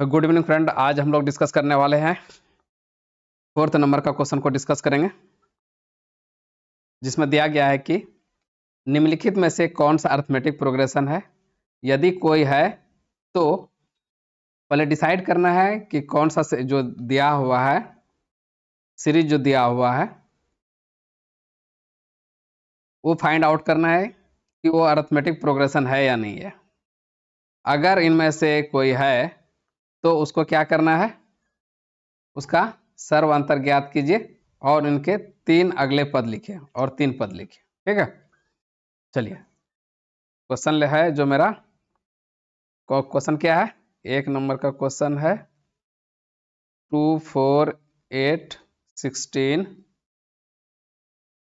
Good evening friend, आज हम लोग डिस्कस करने वाले हैं 4th नंबर का क्वेश्चन को डिस्कस करेंगे, जिसमें दिया गया है कि निम्नलिखित में से कौन सा अरिथमेटिक प्रोग्रेशन है। यदि कोई है तो पहले डिसाइड करना है कि कौन सा जो दिया हुआ है सीरीज जो दिया हुआ है वो फाइंड आउट करना है कि वो अरिथमेटिक प्रोग्रेशन है या नहीं है। अगर इनमें से कोई है तो उसको क्या करना है, उसका सर्व अंतर ज्ञात कीजिए और इनके 3 अगले पद लिखिए और 3 पद लिखिए। ठीक है, चलिए क्वेश्चन है जो मेरा क्वेश्चन क्या है, 1 नंबर का क्वेश्चन है 2 4 8 16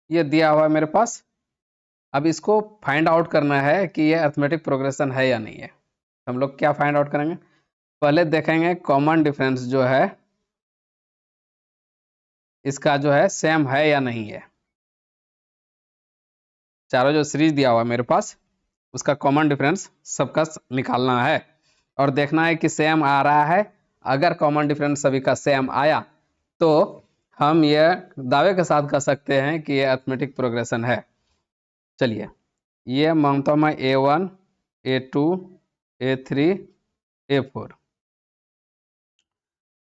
ये दिया हुआ है मेरे पास। अब इसको फाइंड आउट करना है कि ये अरिथमेटिक प्रोग्रेशन है या नहीं है। हम लोग क्या फाइंड आउट करेंगे, पहले देखेंगे कॉमन डिफरेंस जो है इसका जो है सेम है या नहीं है। चारों जो सीरीज दिया हुआ है मेरे पास उसका कॉमन डिफरेंस सबका निकालना है और देखना है कि सेम आ रहा है। अगर कॉमन डिफरेंस सभी का सेम आया तो हम ये दावे के साथ कह सकते हैं कि ये अरिथमेटिक प्रोग्रेशन है। चलिए ये मानता हूं मैं A1 A2 A3 A4।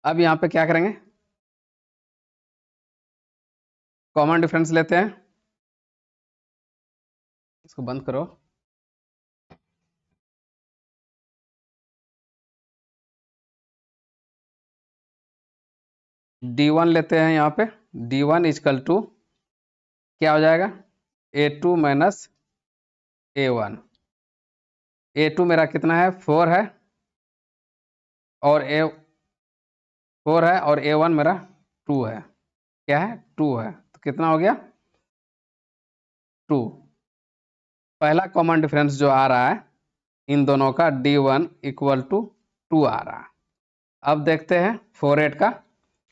अब यहाँ पे क्या करेंगे, कॉमन डिफरेंस लेते हैं, इसको बंद करो। D1 लेते हैं, यहाँ पे D1 इजकल टू क्या हो जाएगा A2 माइनस A1। A2 मेरा कितना है 4 है और A4 है और A1 मेरा 2 है। क्या है 2 है, तो कितना हो गया 2। पहला कॉमन डिफरेंस जो आ रहा है इन दोनों का D1 इक्वल टू 2 आ रहा है। अब देखते हैं 4 8 का,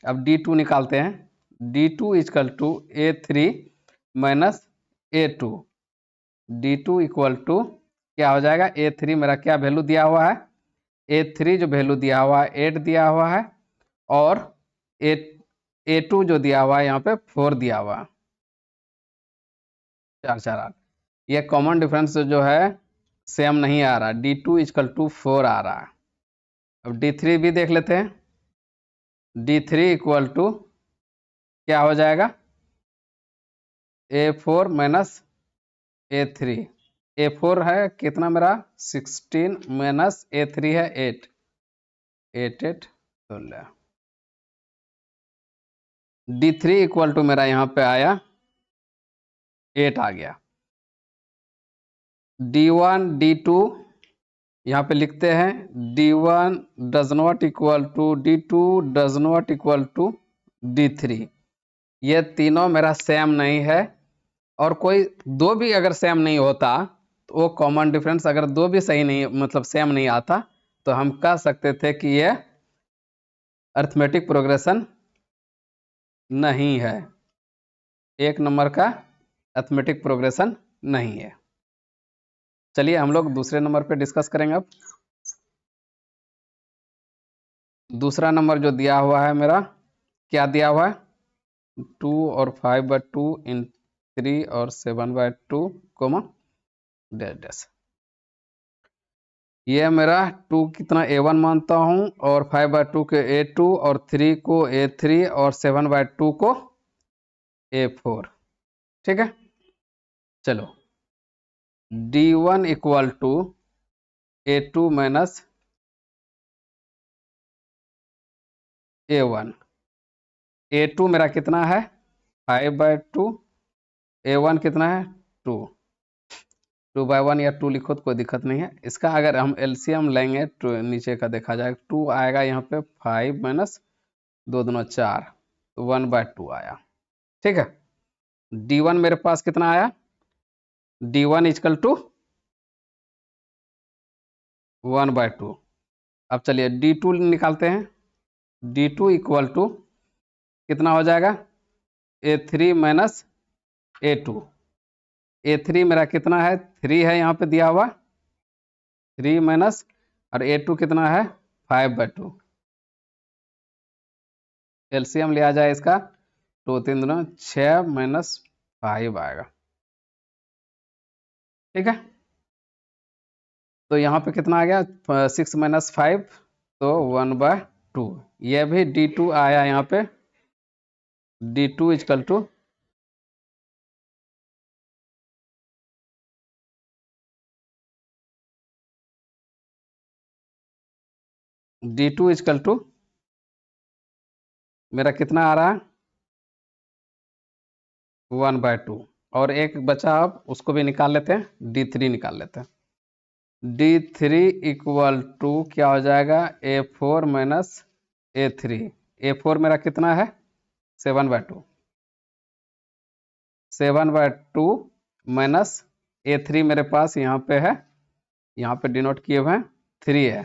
अब D2 निकालते हैं। D2 equal to A3 minus A2। D2 equal to क्या हो जाएगा, A3 मेरा क्या वैल्यू दिया हुआ है, A3 जो वैल्यू दिया हुआ है 8 दिया हुआ है और A2 जो दिया हुआ है यहाँ पे 4 दिया हुआ है, 4 4 8। ये कॉमन डिफरेंस जो है सेम नहीं आ रहा, D2 इजकल टू 4 आ रहा है। अब D3 भी देख लेते हैं। D3 इक्वल टू क्या हो जाएगा A4 माइनस A3। A4 है कितना मेरा 16 माइनस A3 है 8 8 8 16। D3 इक्वल टू मेरा यहाँ पे आया 8 आ गया। D1 D2 यहाँ पे लिखते हैं D1 does not equal to D2 does not equal to D3। ये तीनों मेरा सेम नहीं है और कोई दो भी अगर सेम नहीं होता तो वो कॉमन डिफरेंस अगर दो भी सही नहीं मतलब सेम नहीं आता तो हम कह सकते थे कि ये अरिथमेटिक प्रोग्रेशन नहीं है, 1 नंबर का अरिथमेटिक प्रोग्रेशन नहीं है। चलिए हम लोग दूसरे नंबर पे डिस्कस करेंगे। अब दूसरा नंबर जो दिया हुआ है मेरा क्या दिया हुआ है 2 और 5/2 इन 3 और 7/2 कोमा डैश डैश। ये मेरा 2 कितना A1 मानता हूं और 5/2 के A2 और 3 को A3 और 7/2 को A4। ठीक है, चलो D1 equal to A2 minus A1। A2 मेरा कितना है 5/2, A1 कितना है 2। 2/1 या 2 लिखो तो कोई दिक्कत नहीं है। इसका अगर हम एलसीएम लेंगे तो नीचे का देखा जाएगा 2 आएगा यहाँ पे 5 माइनस 2 दूना 4 तो 1/2 आया। ठीक है, D1 मेरे पास कितना आया D1 इजकल टू 1/2। अब चलिए D2 निकालते हैं। D2 इक्वल टू कितना हो जाएगा A3 माइनस A2। A3 मेरा कितना है 3 है यहाँ पे दिया हुआ 3 माइनस और A2 कितना है 5/2। एलसीएम लिया जाए इसका तो 3×6 - 5 आएगा। ठीक है, तो यहाँ पे कितना आ गया 6 - 5 तो 1/2। यह भी D2 आया यहाँ पे, D2 equal to D2 equal to मेरा कितना आ रहा है 1/2। और एक बचा, अब उसको भी निकाल लेते हैं, D3 निकाल लेते हैं। D3 इक्वल टू क्या हो जाएगा A4 - A3। A4 मेरा कितना है 7/2, 7/2 माइनस A3 मेरे पास यहाँ पे है, यहाँ पे डिनोट किए हुए हैं 3 है।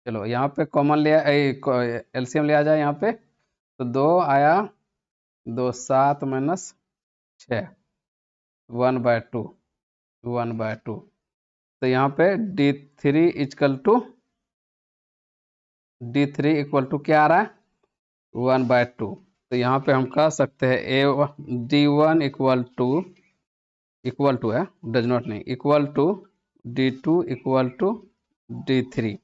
चलो यहाँ पे कॉमन लिया, एलसीएम लिया जाए यहाँ पे तो 2 आया, 2 7 - 6 1/2, 1/2। तो यहाँ पे D3 इक्वल टू क्या आ रहा है 1/2। तो यहाँ पे हम कह सकते हैं D1 इक्वल टू है, डज नॉट नहीं, equal to D2 equal to D3।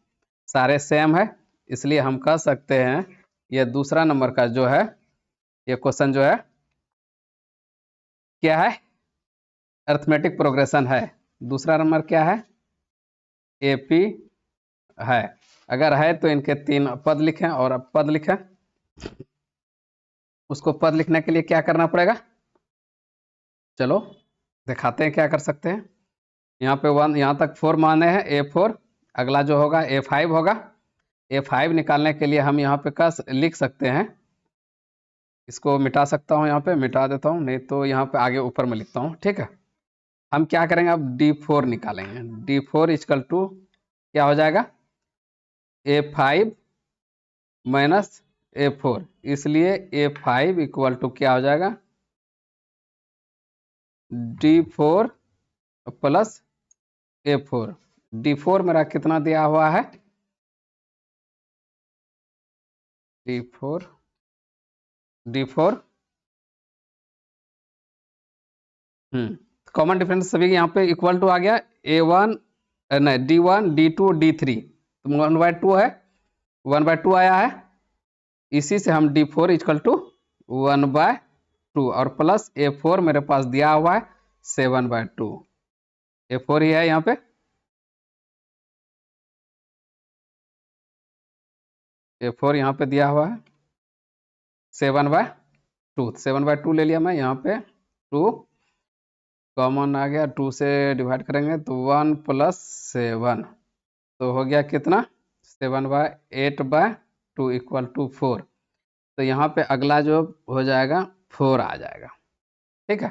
सारे सेम है, इसलिए हम कह सकते हैं ये दूसरा नंबर का जो है ये क्वेश्चन जो है क्या है अर्थमेटिक प्रोग्रेशन है। दूसरा नंबर क्या है एपी है। अगर है तो इनके 3 पद लिखें, और अब पद लिखें, उसको पद लिखने के लिए क्या करना पड़ेगा, चलो दिखाते हैं क्या कर सकते हैं। यहाँ पे 1, यहाँ तक 4 माने हैं A4, अगला जो होगा A5 होगा। A5 निकालने के लिए हम यहाँ पे कस लिख सकते हैं, इसको मिटा सकता हूँ, यहाँ पे मिटा देता हूँ, नहीं तो यहाँ पे आगे ऊपर में लिखता हूँ। ठीक है, हम क्या करेंगे अब D4 निकालेंगे। D4 इक्वल टू क्या हो जाएगा A5 माइनस A4, इसलिए A5 इक्वल टू क्या हो जाएगा D4 प्लस A4। D4 मेरा कितना दिया हुआ है D4 कॉमन डिफरेंस सभी यहाँ पे इक्वल टू आ गया। A1 नहीं D1 D2 D3 तो 1/2 है, 1/2 आया है। इसी से हम D4 इक्वल टू 1/2 और प्लस A4 मेरे पास दिया हुआ है 7/2। A4 ही है यहाँ पे, A4 यहाँ पे दिया हुआ है 7/2। 7/2 ले लिया मैं, यहाँ पे 2 कॉमन आ गया, 2 से डिवाइड करेंगे तो 1 + 7 तो हो गया कितना 7/8/2 इक्वल टू 4। तो यहाँ पे अगला जो हो जाएगा 4 आ जाएगा। ठीक है,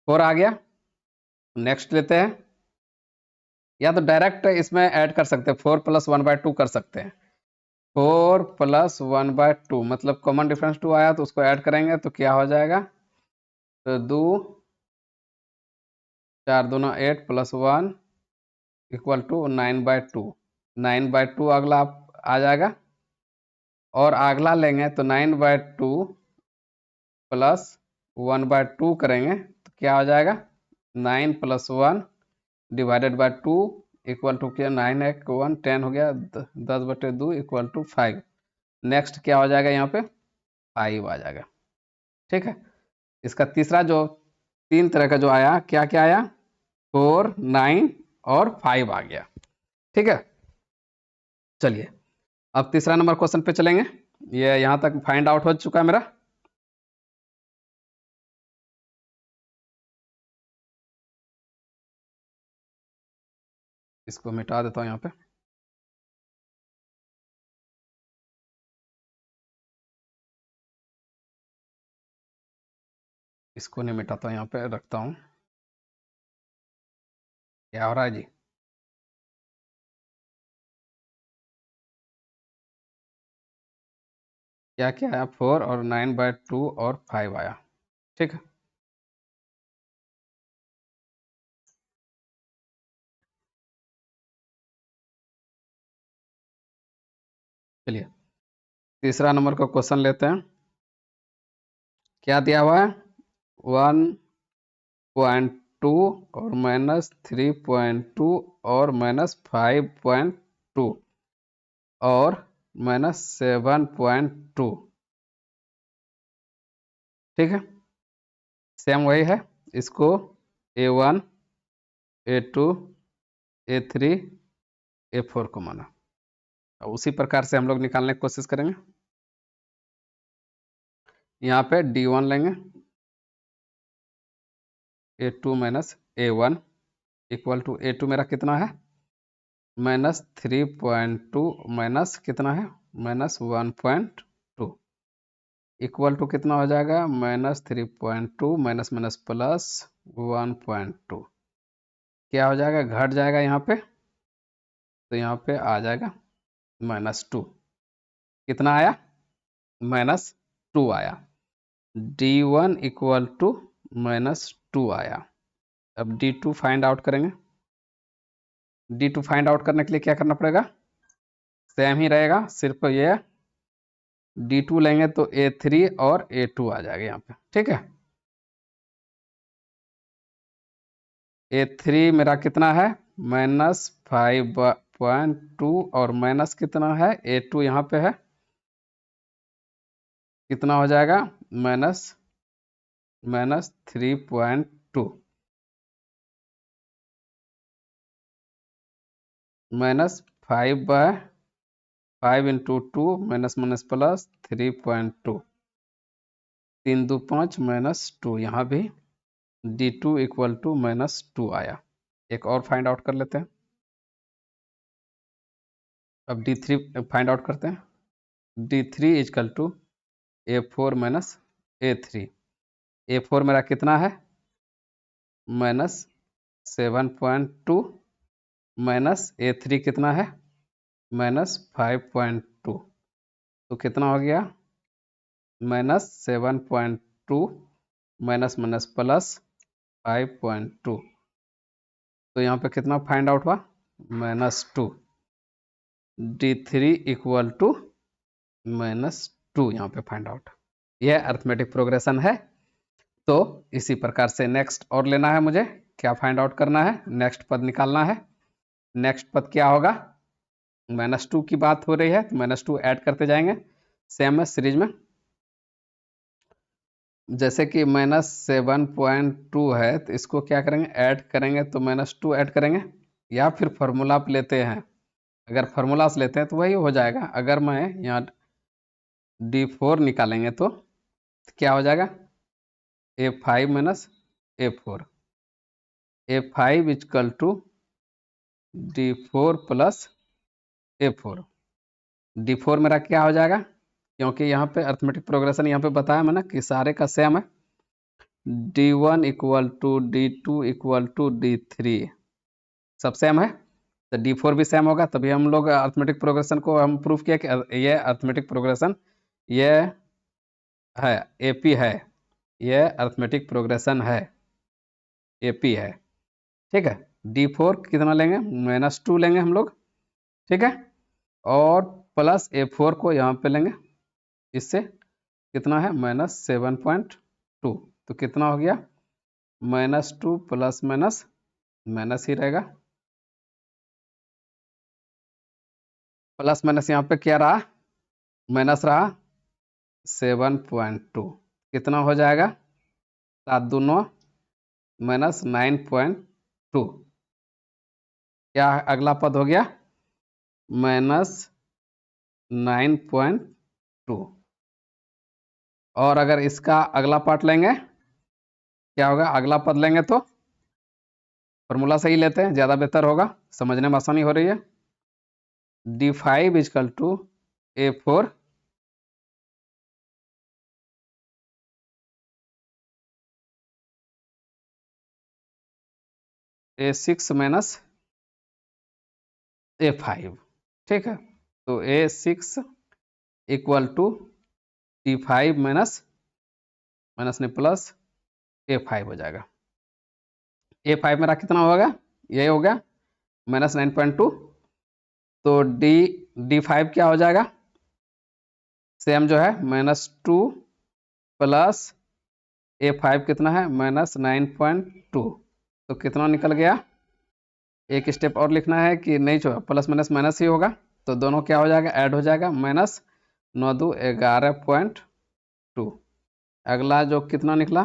4 आ गया। नेक्स्ट लेते हैं, या तो डायरेक्ट इसमें ऐड कर सकते हैं, 4 + 1/2 कर सकते हैं। 4 + 1/2 मतलब कॉमन डिफरेंस 2 आया तो उसको ऐड करेंगे तो क्या हो जाएगा, तो 2 4 दूना 8 + 1 इक्वल टू 9/2। 9/2 अगला आ जाएगा, और अगला लेंगे तो 9/2 प्लस 1/2 करेंगे तो क्या हो जाएगा 9 + 1 डिवाइडेड बाय 2 इक्वल टू क्या 9 1 1 10 हो गया 10/2 इक्वल टू 5। नेक्स्ट क्या हो जाएगा यहाँ पे 5 आ जाएगा। ठीक है, इसका तीसरा जो 3 तरह का जो आया क्या क्या आया 4 9 और 5 आ गया। ठीक है, चलिए अब तीसरा नंबर क्वेश्चन पे चलेंगे। ये यहाँ तक फाइंड आउट हो चुका है मेरा। इसको मिटा देता हूँ यहाँ पे, इसको नहीं मिटाता, यहाँ पे रखता हूँ। क्या हो रहा है जी, क्या क्या आया 4 और 9/2 और 5 आया। ठीक है, चलिए तीसरा नंबर का क्वेश्चन लेते हैं। क्या दिया हुआ है? 1.2 और -3.2 और -5.2 और -7.2। ठीक है, सेम वही है। इसको A1, A2, A3, A4 को माना। अब उसी प्रकार से हम लोग निकालने की कोशिश करेंगे। यहाँ पे D1 लेंगे, A2 minus A1 equal to A2 मेरा कितना है? -3.2 माइनस कितना है? -1.2 इक्वल टू कितना हो जाएगा? -3.2 माइनस माइनस प्लस 1.2। क्या हो जाएगा? घट जाएगा यहाँ पे, तो यहाँ पे आ जाएगा -2। कितना आया? -2 आया। D1 इक्वल टू -2 आया। अब D2 फाइंड आउट करेंगे। D2 फाइंड आउट करने के लिए क्या करना पड़ेगा? सेम ही रहेगा, सिर्फ ये D2 लेंगे तो A3 और A2 आ जाएगा यहाँ पे। ठीक है, A3 मेरा कितना है? -5.2 और माइनस कितना है? A2 यहाँ पे है, कितना हो जाएगा? -3.2 -5/5 इंटू 2 माइनस माइनस प्लस 3.2, 3 2 5 -2। यहाँ भी D2 इक्वल टू -2 आया। एक और फाइंड आउट कर लेते हैं। अब D3 फाइंड आउट करते हैं। D3 equal to A4 minus A3। A4 मेरा कितना है? -7.2 माइनस A3 कितना है? -5.2। तो कितना हो गया? -7.2 माइनस माइनस प्लस 5.2। तो यहाँ पे कितना फाइंड आउट हुआ? -2। D3 इक्वल टू -2 यहाँ पे फाइंड आउट। यह अर्थमेटिक प्रोग्रेशन है। तो इसी प्रकार से नेक्स्ट और लेना है मुझे। क्या फाइंड आउट करना है? नेक्स्ट पद निकालना है। नेक्स्ट पद क्या होगा? -2 की बात हो रही है तो -2 ऐड करते जाएंगे। सेम है सीरीज में, जैसे कि -7.2 है तो इसको क्या करेंगे? ऐड करेंगे तो -2 ऐड करेंगे, या फिर फॉर्मूला आप लेते हैं। अगर फार्मूला से लेते हैं तो वही हो जाएगा। अगर मैं यहाँ D4 निकालेंगे तो क्या हो जाएगा? A5 minus A4, A5 equal to D4 plus A4। D4 मेरा क्या हो जाएगा? क्योंकि यहाँ पे अर्थमेटिक प्रोग्रेशन यहाँ पे बताया मैंने कि सारे का सेम है। D1 equal to D2 equal to D3 सब सेम है, तो D4 भी सेम होगा। तभी हम लोग अर्थमेटिक प्रोग्रेशन को हम प्रूफ किया कि ये अर्थमेटिक प्रोग्रेशन ये है, AP है, ये अर्थमेटिक प्रोग्रेशन है, AP है। ठीक है, D4 कितना लेंगे? -2 लेंगे हम लोग। ठीक है, और प्लस A4 को यहाँ पे लेंगे, इससे कितना है? -7.2। तो कितना हो गया? -2 प्लस माइनस माइनस ही रहेगा, प्लस माइनस यहाँ पे क्या रहा? माइनस रहा। 7.2 कितना हो जाएगा? 7 दूनो -9.2। क्या अगला पद हो गया? -9.2। और अगर इसका अगला पार्ट लेंगे क्या होगा? अगला पद लेंगे तो फॉर्मूला सही लेते हैं, ज़्यादा बेहतर होगा, समझने में आसानी हो रही है। D5 equal to A4 A6 minus A5। ठीक है, तो A6 equal to D5 minus minus नहीं प्लस A5 हो जाएगा। A5 मेरा कितना होगा? यही हो गया -9.2। तो D5 क्या हो जाएगा? सेम जो है -2 प्लस A5 कितना है -9.2, तो कितना निकल गया। एक स्टेप और लिखना है कि नहीं, जो प्लस माइनस माइनस ही होगा, तो दोनों क्या हो जाएगा, ऐड हो जाएगा, -9 11.2। अगला जो कितना निकला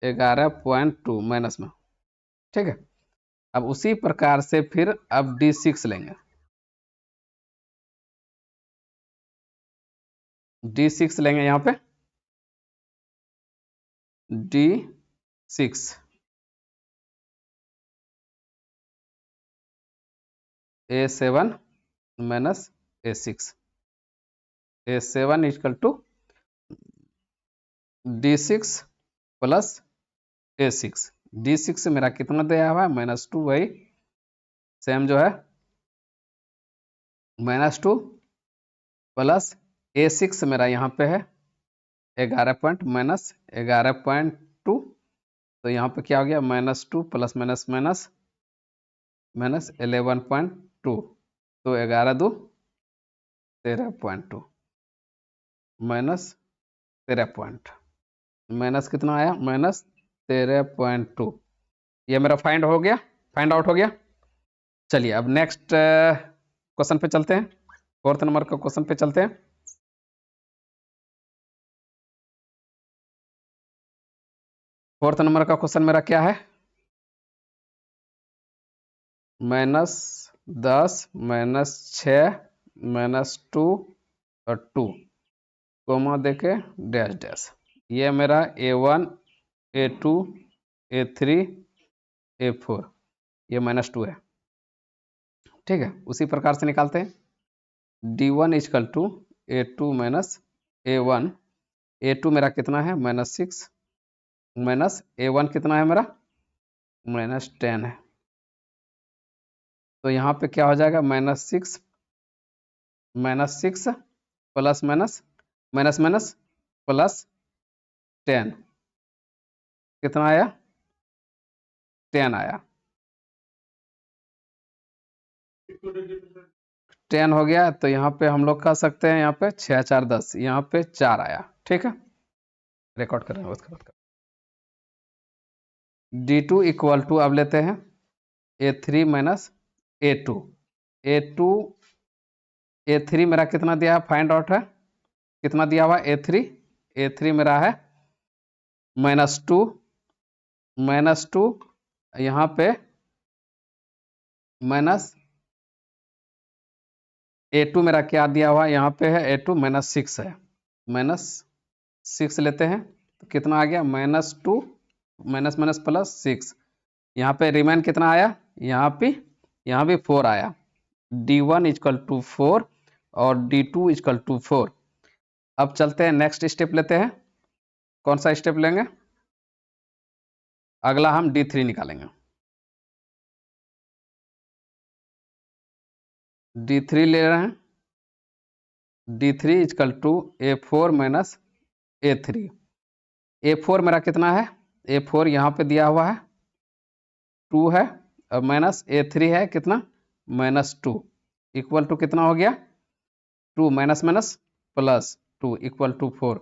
11.2 माइनस में, ठीक है। अब उसी प्रकार से फिर अब D6 लेंगे। D6 लेंगे यहाँ पे, D6 A7 minus A6, A7 equal to D6 plus A6। D6 मेरा कितना दिया हुआ है -2, वही सेम जो है -2 प्लस A6 मेरा यहाँ पे है 11.2, तो यहाँ पे क्या हो गया -2 प्लस माइनस माइनस माइनस 11.2, तो 11×2 13.2 माइनस 13 माइनस कितना आया -13.2। ये मेरा फाइंड आउट हो गया। चलिए अब नेक्स्ट क्वेश्चन पे चलते हैं, 4th नंबर का क्वेश्चन पे चलते हैं। फोर्थ नंबर का क्वेश्चन मेरा क्या है, -10 -6 -2 और 2 कोमा देके डैश डैश। ये मेरा A1 A2 A3 A4, ये -2 है, ठीक है। उसी प्रकार से निकालते हैं D1 equal to A2 minus A1। A2 मेरा कितना है -6 माइनस A1 कितना है मेरा -10 है, तो यहाँ पे क्या हो जाएगा -6 plus minus minus minus plus 10, कितना आया 10 आया, 10 हो गया। तो यहाँ पे हम लोग कह सकते हैं, यहाँ पे 6 4 10, यहाँ पे 4 आया, ठीक है। रिकॉर्ड कर रहे हैं उसके बाद D2 इक्वल टू अब लेते हैं A3 minus A2। A2 A3 मेरा कितना दिया है, फाइंड आउट है, कितना दिया हुआ A3 मेरा है -2 यहाँ पे माइनस A2 मेरा क्या दिया हुआ यहाँ पे है, A2 -6 है, -6 लेते हैं तो कितना आ गया -2 माइनस माइनस प्लस 6। यहाँ पे रिमेन कितना आया, यहाँ भी 4 आया। D1 इक्वल टू 4 और D2 इक्वल टू 4। अब चलते हैं नेक्स्ट स्टेप लेते हैं, कौन सा स्टेप लेंगे, अगला हम D3 निकालेंगे। D3 ले रहे हैं, D3 equal to A4 minus A3। A4 मेरा कितना है, A4 यहाँ पे दिया हुआ है 2 है, और माइनस A3 है कितना -2, इक्वल टू कितना हो गया 2 minus minus plus 2 equal to 4।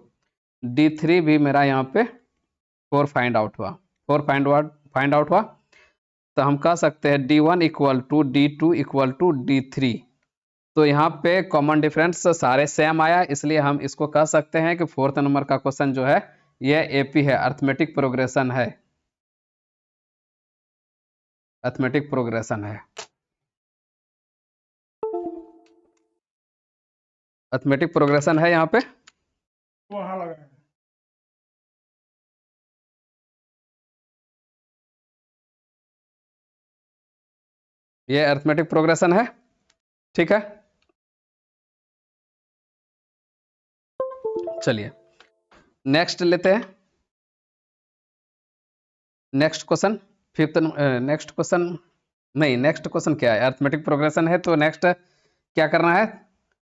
D3 भी मेरा यहाँ पे 4 फाइंड आउट हुआ, तो हम कह सकते हैं D1 equal to D2 equal to D3। तो यहाँ पे कॉमन डिफरेंस सारे सेम आया, इसलिए हम इसको कह सकते हैं कि 4th नंबर का क्वेश्चन जो है यह AP है, अर्थमेटिक प्रोग्रेशन है, अर्थमेटिक प्रोग्रेशन है, अर्थमेटिक प्रोग्रेशन है यहाँ पे। वहां लगा ये अर्थमेटिक प्रोग्रेशन है, ठीक है। चलिए नेक्स्ट लेते हैं, नेक्स्ट क्वेश्चन नेक्स्ट क्वेश्चन क्या है, अर्थमेटिक प्रोग्रेशन है, तो नेक्स्ट क्या करना है,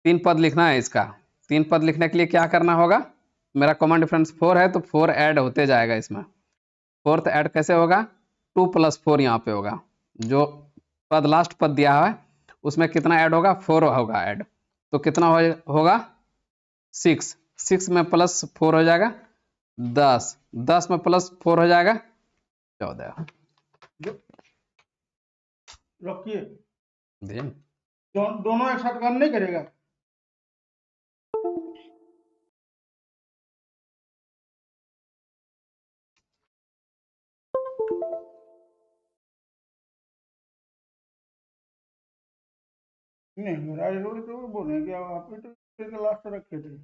3 पद लिखना है इसका। 3 पद लिखने के लिए क्या करना होगा, मेरा कॉमन डिफरेंस 4 है, तो 4 ऐड होते जाएगा इसमें। 4th ऐड कैसे होगा, 2 + 4 यहाँ पे होगा, जो पद लास्ट पद दिया है उसमें कितना ऐड होगा 4 होगा ऐड, तो कितना होगा 6, 6 में प्लस 4 हो जाएगा 10, 10 में प्लस 4 हो जाएगा 14। रखिए, दिन दोनों एक साथ काम नहीं करेगा। नहीं राजरोड तो बोले कि आप भी तो लास्ट रखे थे।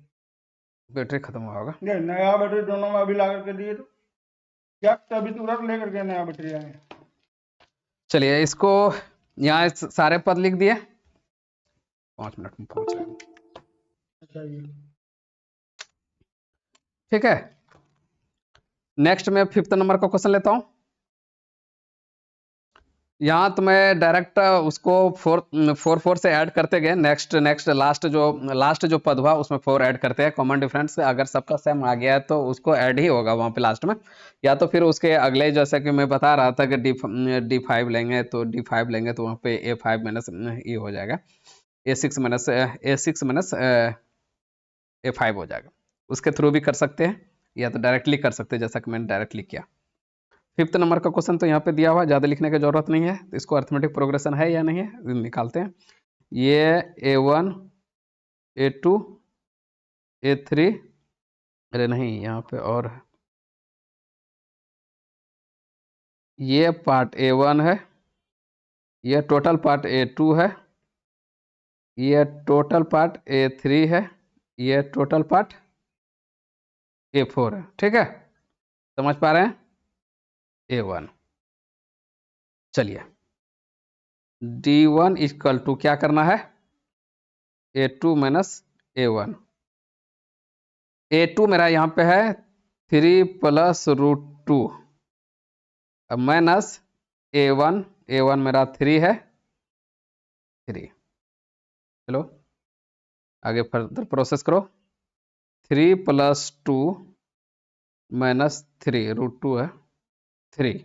बैटरी खत्म हुआ होगा। नहीं, नया बैटरी दोनों में अभी ला करके दिए तो क्या अभी तुरंत लेकर के नया बैटरी आए। चलिए इसको यहाँ सारे पद लिख दिए, 5 मिनट में पहुंच रहे हैं। अच्छा ये ठीक है, नेक्स्ट में 5th नंबर का क्वेश्चन लेता हूं। यहाँ तो मैं डायरेक्ट उसको 4 से ऐड करते गए, नेक्स्ट लास्ट जो पद हुआ उसमें 4 ऐड करते हैं। कॉमन डिफरेंस अगर सबका सेम आ गया है तो उसको ऐड ही होगा वहां पे लास्ट में, या तो फिर उसके अगले जैसे कि मैं बता रहा था कि D5 लेंगे तो D5 लेंगे तो वहां पे A5 माइनस E हो जाएगा, A6 माइनस A5 हो जाएगा। उसके थ्रू भी कर सकते हैं या तो डायरेक्टली कर सकते हैं जैसा कि मैंने डायरेक्टली किया। 5th नंबर का क्वेश्चन तो यहाँ पे दिया हुआ, ज़्यादा लिखने की जरूरत नहीं है। तो इसको अर्थमेटिक प्रोग्रेशन है या नहीं है निकालते हैं। ये A1 A2 A3, अरे नहीं यहाँ पे और है। ये पार्ट A1 है, ये टोटल पार्ट A2 है, ये टोटल पार्ट A3 है, ये टोटल पार्ट A4 है। ठीक है, समझ पा रहे हैं? A1, चलिए D1 इक्वल टू क्या करना है, A2 माइनस A1। A2 मेरा यहाँ पे है 3 प्लस रूट 2 माइनस A1 मेरा 3 है 3। चलो आगे फर्दर प्रोसेस करो। 3 प्लस 2 माइनस 3 रूट 2 है 3।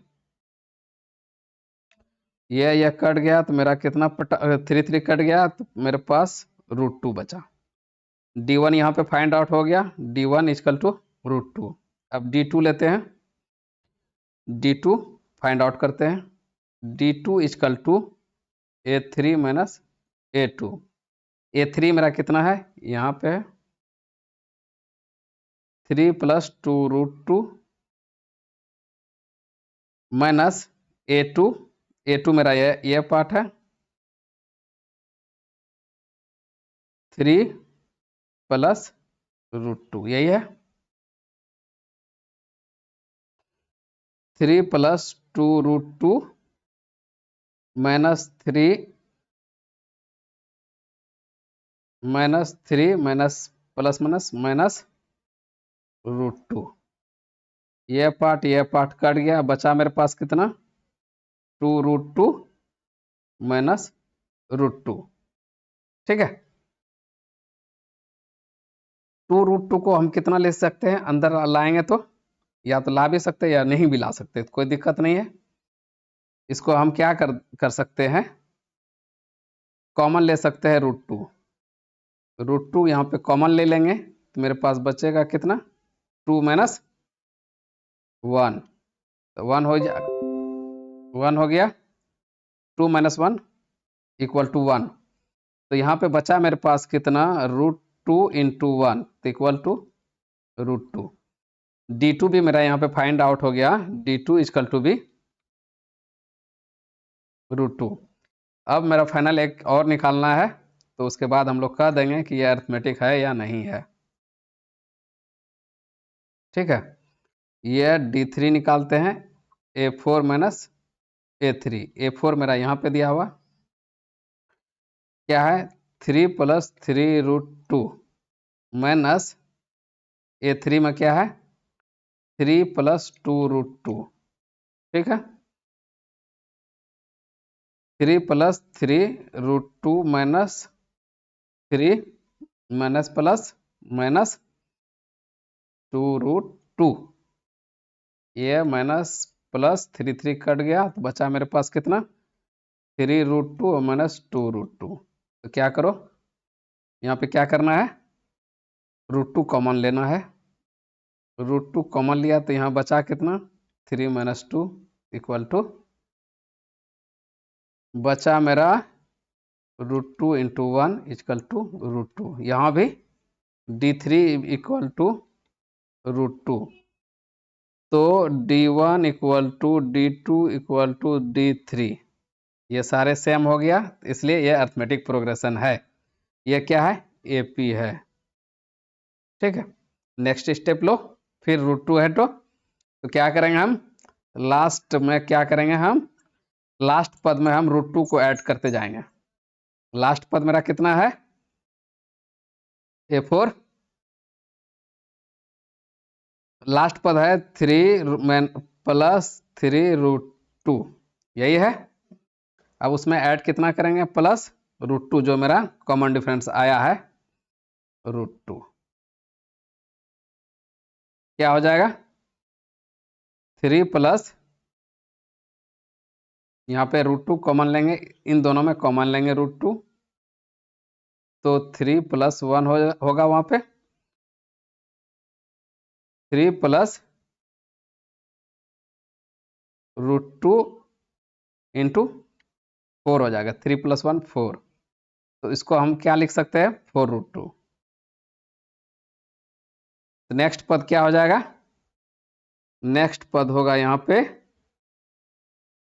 यह कट गया तो मेरा कितना 3 कट गया तो मेरे पास रूट 2 बचा। D1 यहाँ पे फाइंड आउट हो गया, D1 इक्वल टू रूट 2। अब D2 लेते हैं, D2 फाइंड आउट करते हैं, D2 equal to A3 minus A2। A3 मेरा कितना है यहाँ पे 3 प्लस 2 रूट 2 माइनस A2 मेरा ये पार्ट है 3 प्लस रूट 2, यही है 3 plus 2 root 2 minus 3 minus plus minus root 2। ये पार्ट कट गया, बचा मेरे पास कितना 2 रूट 2 माइनस रूट 2। ठीक है, 2 रूट 2 को हम कितना ले सकते हैं, अंदर लाएंगे तो या तो ला भी सकते हैं या नहीं भी ला सकते, तो कोई दिक्कत नहीं है। इसको हम क्या कर सकते हैं, कॉमन ले सकते हैं रूट 2 यहाँ पे कॉमन ले लेंगे तो मेरे पास बचेगा कितना 2 माइनस 1, तो 1 हो जाएगा, 1 हो गया 2 माइनस 1 इक्वल टू 1। तो यहाँ पे बचा मेरे पास कितना रूट 2 इंटू 1 तो इक्वल टू रूट 2। D2 भी मेरा यहाँ पे फाइंड आउट हो गया, D2 इक्वल टू भी रूट 2। अब मेरा फाइनल एक और निकालना है, तो उसके बाद हम लोग कह देंगे कि यह अरिथमेटिक है या नहीं है। ठीक है, ये D3 निकालते हैं, A4 माइनस A3। A4 मेरा यहाँ पे दिया हुआ क्या है 3 प्लस 3 रूट 2 माइनस A3 में क्या है 3 प्लस 2 रूट 2। ठीक है, 3 plus 3 root 2 minus 3 minus plus minus 2 root 2। ये माइनस प्लस 3 कट गया तो बचा मेरे पास कितना 3 रूट 2 माइनस 2 रूट 2। तो क्या करो यहाँ पे क्या करना है रूट 2 कॉमन लेना है। रूट 2 कॉमन लिया तो यहाँ बचा कितना, 3 - 2 इक्वल टू, बचा मेरा √2 × 1 इक्वल टू √2। यहाँ भी d3 इक्वल टू √2, तो d1 equal to d2 equal to d3, ये सारे सेम हो गया, इसलिए ये अर्थमेटिक प्रोग्रेशन है। ये क्या है, AP है। ठीक है, नेक्स्ट स्टेप लो। फिर √2 है तो क्या करेंगे हम, लास्ट में क्या करेंगे हम, लास्ट पद में हम √2 को ऐड करते जाएंगे। लास्ट पद मेरा कितना है, A4, लास्ट पद है 3 + 3√2, यही है। अब उसमें ऐड कितना करेंगे, प्लस √2, जो मेरा कॉमन डिफरेंस आया है √2, क्या हो जाएगा, 3 प्लस, यहाँ पे √2 कॉमन लेंगे, इन दोनों में कॉमन लेंगे √2, तो 3 + 1 होगा वहां पे, 3 + √2 × 4 हो जाएगा, 3 + 1 4, तो इसको हम क्या लिख सकते हैं, 4√2। तो नेक्स्ट पद क्या हो जाएगा, नेक्स्ट पद होगा यहाँ पे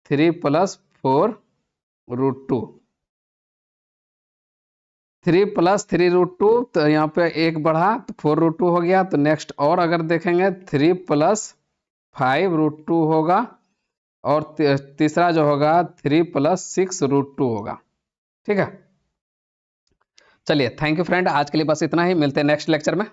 3 + 4√2, 3 + 3√2, तो यहाँ पे एक बढ़ा तो 4√2 हो गया। तो नेक्स्ट और अगर देखेंगे 3 + 5√2 होगा, और तीसरा जो होगा 3 + 6√2 होगा। ठीक है, चलिए थैंक यू फ्रेंड, आज के लिए बस इतना ही, मिलते हैं नेक्स्ट लेक्चर में।